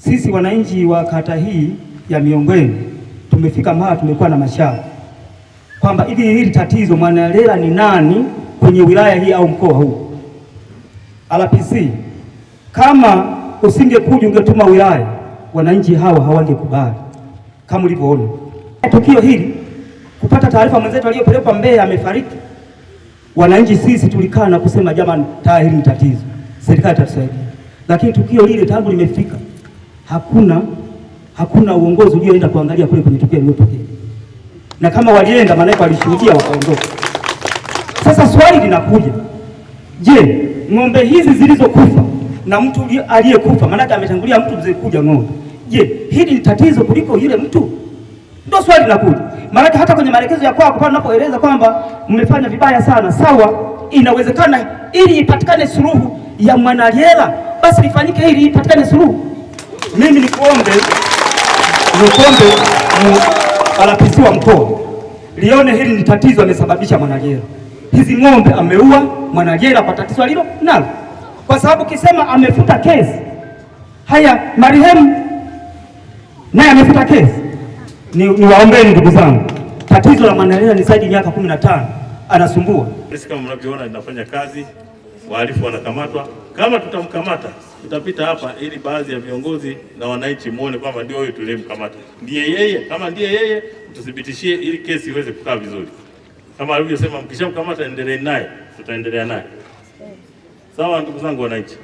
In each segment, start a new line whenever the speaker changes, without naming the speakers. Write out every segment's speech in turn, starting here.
sisi wananchi wa kata hii ya Miongweni tumefika mahali tumekuwa na mashaka kwamba hili tatizo Mwanalela ni nani kwenye wilaya hii au mkoa huu. RPC, kama usingekuja ungetuma wilaya, wananchi hawa hawangekubali kama ulivyoona. Tukio hili kupata taarifa mwenzetu aliyopelekwa Mbeya amefariki, wananchi sisi tulikaa na kusema jamani, hili ni tatizo, serikali itatusaidia. Lakini tukio lile tangu limefika hakuna uongozi ulioenda kuangalia kule kwenye tukio lililotokea, na kama walienda maana walishuhudia wakaondoka. Sasa swali linakuja, je, ng'ombe hizi zilizokufa na mtu aliyekufa, maana ametangulia mtu mzee kuja ng'ombe, je, hili ni tatizo kuliko yule mtu? Ndio swali linakuja. Maana hata kwenye maelekezo ya kwako pale unapoeleza kwamba mmefanya vibaya sana, sawa, inawezekana ili ipatikane suluhu ya Mwanalela basi lifanyike ili ipatikane suluhu. Mimi nikuombe RPC wa mkoa lione hili ni tatizo amesababisha Mwanalela. Hizi ng'ombe ameua Mwanalela kwa tatizo alilo nalo, kwa sababu kisema amefuta kesi, haya marehemu naye amefuta kesi. Niwaombeni ndugu zangu, tatizo la Mwanalela ni zaidi miaka 15 anasumbua.
Sisi kama mnavyoona linafanya kazi, wahalifu wanakamatwa. Kama tutamkamata tutapita hapa ili baadhi ya viongozi na wananchi muone kwamba ndio huyo tuliyemkamata, ndiye yeye. Kama ndiye yeye, tuthibitishie ili kesi iweze kukaa vizuri. Kama alivyosema, mkishamkamata endelee naye, tutaendelea naye. Sawa ndugu zangu wananchi?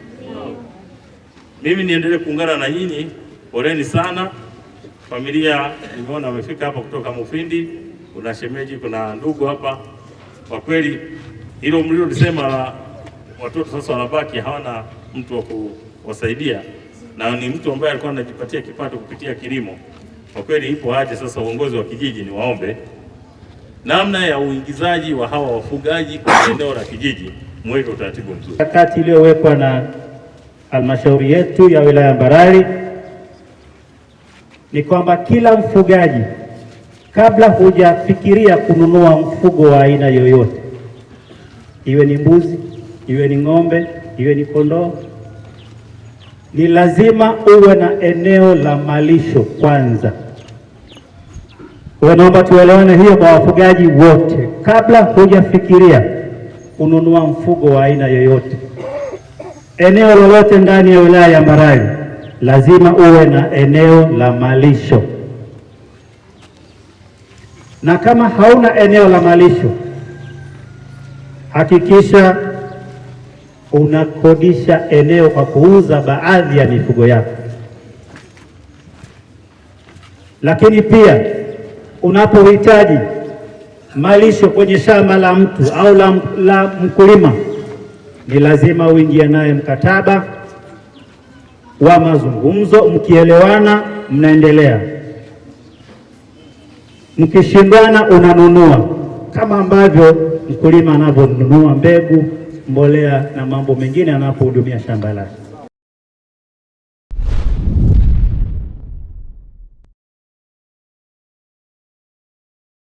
Mimi niendelee kuungana na nyinyi. Poleni sana familia, nimeona wamefika hapa kutoka Mufindi, kuna shemeji, kuna ndugu hapa. Kwa kweli hilo mlilolisema la watoto sasa wanabaki hawana mtu wa kuwasaidia, na ni mtu ambaye alikuwa anajipatia kipato kupitia kilimo. Kwa kweli ipo haja sasa uongozi wa kijiji ni waombe namna ya uingizaji wa hawa wafugaji kwa eneo la kijiji, mweke utaratibu mzuri.
Wakati iliyowekwa na halmashauri yetu ya wilaya Mbarali ni kwamba kila mfugaji, kabla hujafikiria kununua mfugo wa aina yoyote, iwe ni mbuzi, iwe ni ng'ombe, iwe ni kondoo, ni lazima uwe na eneo la malisho kwanza. Kwa naomba tuelewane hiyo kwa wafugaji wote, kabla hujafikiria kununua mfugo wa aina yoyote, eneo lolote ndani ya wilaya ya Mbarali lazima uwe na eneo la malisho. Na kama hauna eneo la malisho, hakikisha unakodisha eneo kwa kuuza baadhi ya mifugo yako. Lakini pia unapohitaji malisho kwenye shamba la mtu au la mkulima, ni lazima uingie naye mkataba wa mazungumzo, mkielewana mnaendelea, mkishindana unanunua, kama ambavyo mkulima anavyonunua mbegu, mbolea na mambo mengine anapohudumia shamba lake.